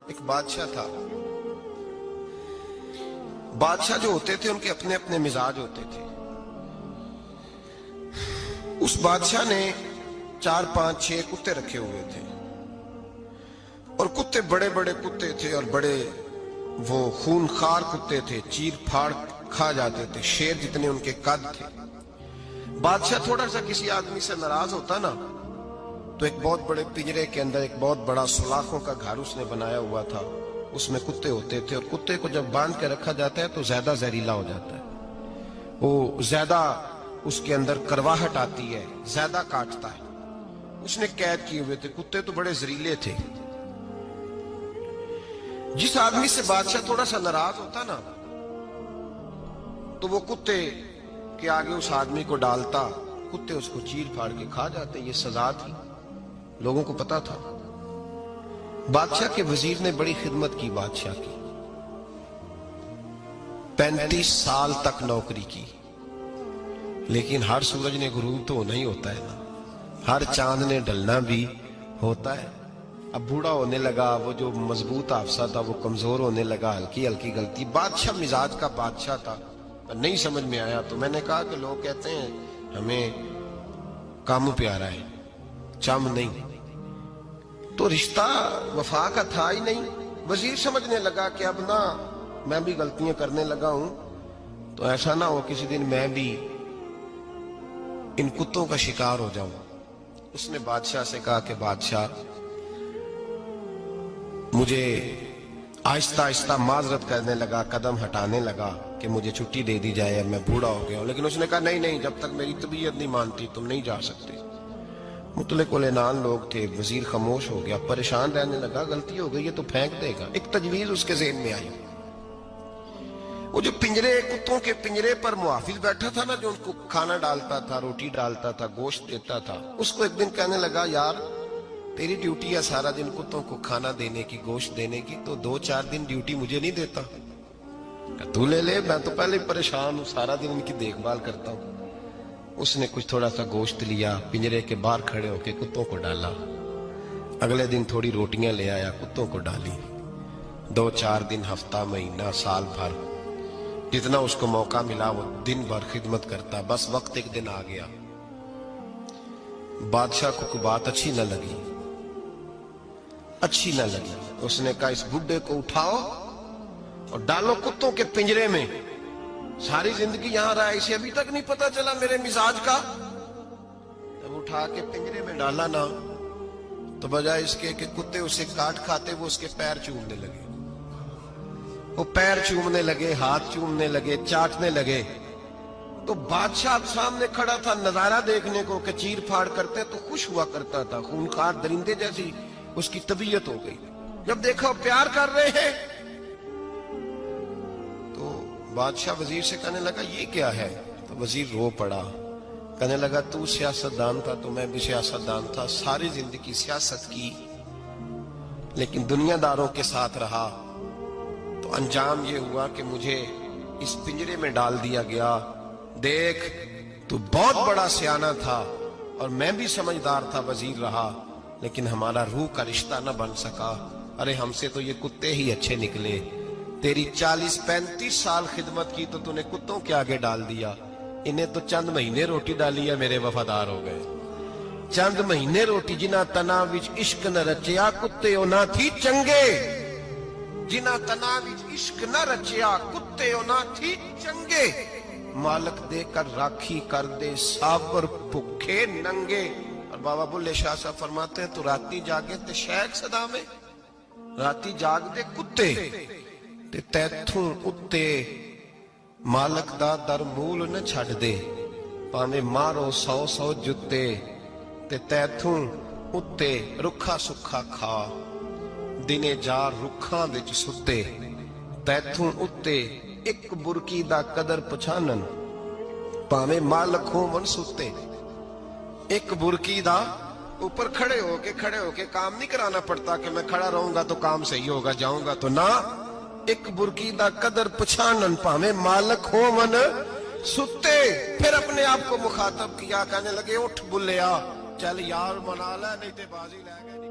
ایک بادشاہ تھا. بادشاہ جو ہوتے تھے ان کے اپنے اپنے مزاج ہوتے تھے. اس بادشاہ نے 4 5 6 کتے رکھے ہوئے تھے اور کتے بڑے بڑے کتے تھے اور بڑے وہ خونخوار کتے تھے, چیر پھاڑ کھا جاتے تھے, شیر جتنے ان کے قد تھے. بادشاہ تھوڑا سا کسی آدمی سے ناراض ہوتا نا تو ایک بہت بڑے پنجرے کے اندر ایک بہت بڑا سلاخوں کا گھر اس نے بنایا ہوا تھا, اس میں کتے ہوتے تھے اور کتے کو جب باندھ کے رکھا جاتا ہے تو زیادہ زہریلا ہو جاتا ہے, وہ زیادہ اس کے اندر کرواہٹ آتی ہے, زیادہ کاٹتا ہے. اس نے قید کیے ہوئے تھے. کتے تو بڑے زہریلے تھے. جس آدمی سے بادشاہ تھوڑا سا ناراض ہوتا نا تو وہ کتے کے آگے اس آدمی کو ڈالتا, کتے اس کو چیر پھاڑ کے کھا جاتے. یہ سزا تھی, لوگوں کو پتا تھا. بادشاہ کے وزیر نے بڑی خدمت کی بادشاہ کی, 35 سال تک نوکری کی. لیکن ہر سورج نے غروب تو ہونا ہی ہوتا ہے نا, ہر چاند نے ڈلنا بھی ہوتا ہے. اب بوڑھا ہونے لگا, وہ جو مضبوط حافظہ تھا وہ کمزور ہونے لگا, ہلکی ہلکی غلطی. بادشاہ مزاج کا بادشاہ تھا, نہیں سمجھ میں آیا تو میں نے کہا کہ لوگ کہتے ہیں ہمیں کام پیارا ہے, چم نہیں. تو رشتہ وفا کا تھا ہی نہیں. وزیر سمجھنے لگا کہ اب نہ میں بھی غلطیاں کرنے لگا ہوں تو ایسا نہ ہو کسی دن میں بھی ان کتوں کا شکار ہو جاؤں. اس نے بادشاہ سے کہا کہ بادشاہ مجھے آہستہ آہستہ معذرت کرنے لگا, قدم ہٹانے لگا کہ مجھے چھٹی دے دی جائے, اب میں بوڑھا ہو گیا ہوں. لیکن اس نے کہا نہیں نہیں, جب تک میری طبیعت نہیں مانتی تم نہیں جا سکتے. مطلق العنان لوگ تھے. وزیر خاموش ہو گیا, پریشان رہنے لگا, غلطی ہو گئی ہے تو پھینک دے گا. ایک تجویز اس کے ذہن میں آئی. وہ جو پنجرے, کتوں کے پنجرے پر محافظ بیٹھا تھا نا, جو ان کو کھانا ڈالتا تھا, روٹی ڈالتا تھا, گوشت دیتا تھا, اس کو ایک دن کہنے لگا یار تیری ڈیوٹی ہے سارا دن کتوں کو کھانا دینے کی, گوشت دینے کی, تو 2 4 دن ڈیوٹی مجھے نہیں دیتا؟ تو لے لے, میں تو پہلے پریشان ہوں, سارا دن ان کی دیکھ بھال کرتا ہوں. اس نے کچھ تھوڑا سا گوشت لیا, پنجرے کے باہر کھڑے ہو کے کتوں کو ڈالا. اگلے دن تھوڑی روٹیاں لے آیا, کتوں کو ڈالی. 2 4 دن, ہفتہ, مہینہ, سال بھر, جتنا اس کو موقع ملا وہ دن بھر خدمت کرتا. بس وقت ایک دن آ گیا, بادشاہ کو کوئی بات اچھی نہ لگی. اس نے کہا اس بڈھے کو اٹھاؤ اور ڈالو کتوں کے پنجرے میں. ساری زندگی یہاں رہا, اسے ابھی تک نہیں پتا چلا میرے مزاج کا. جب اٹھا کے پنجرے میں ڈالا نا تو بجائے اس کے کہ کتے اسے کاٹ کھاتے, وہ اس کے پیر چومنے لگے. وہ پیر چومنے لگے, ہاتھ چومنے لگے, چاٹنے لگے. تو بادشاہ اب سامنے کھڑا تھا نظارہ دیکھنے کو کہ چیر پھاڑ کرتے تو خوش ہوا کرتا تھا, خونخوار درندے جیسی اس کی طبیعت ہو گئی. جب دیکھا وہ پیار کر رہے ہیں تو بادشاہ وزیر سے کہنے لگا یہ کیا ہے؟ تو وزیر رو پڑا, کہنے لگا تو سیاستدان تھا تو میں بھی سیاستدان تھا, ساری زندگی سیاست کی لیکن دنیا داروں کے ساتھ رہا تو انجام یہ ہوا کہ مجھے اس پنجرے میں ڈال دیا گیا. دیکھ تو بہت بڑا سیانہ تھا اور میں بھی سمجھدار تھا, وزیر رہا, لیکن ہمارا روح کا رشتہ نہ بن سکا. ارے ہم سے تو یہ کتے ہی اچھے نکلے. تیری 40 35 سال خدمت کی تو نے کتوں کے آگے ڈال دیا. انہیں تو چند مہینے روٹی ڈالی ہے, میرے وفادار ہو گئے. چند مہینے روٹی, جنہ تنا وچ عشق نہ رچیا کتے نہ تھی چنگے. جنہ تنا وچ عشق نہ رچیا کتے نہ تھی چنگے. مالک دے کر راکھی کر دے سابر بھوکے ننگے. اور بابا بلے شاہ صاحب فرماتے ہیں تو راتی جاگے تے شیخ صدا میں, راتی جاگ دے کتے تے تیتھوں اتے مالک دا در مول نہ چھڑ دے. پاویں مارو 100 جتے تے تیتھوں اتے رکھا سکھا کھا. دنے جار رکھاں وچ ستے تیتھوں اتے ایک برکی دا قدر پچھانن. پاویں مالک ہو من ستے, ایک برکی دا اوپر کھڑے ہو کے کام نہیں کرانا پڑتا کہ میں کھڑا رہوں گا تو کام صحیح ہوگا, جاؤں گا تو نہ. ایک برکی دا قدر پچھانن, پاویں مالک ہو من ستے. پھر اپنے آپ کو مخاطب کیا, کہنے لگے اٹھ بلیا, چل یار منا لے نہیں تے بازی لے گئے.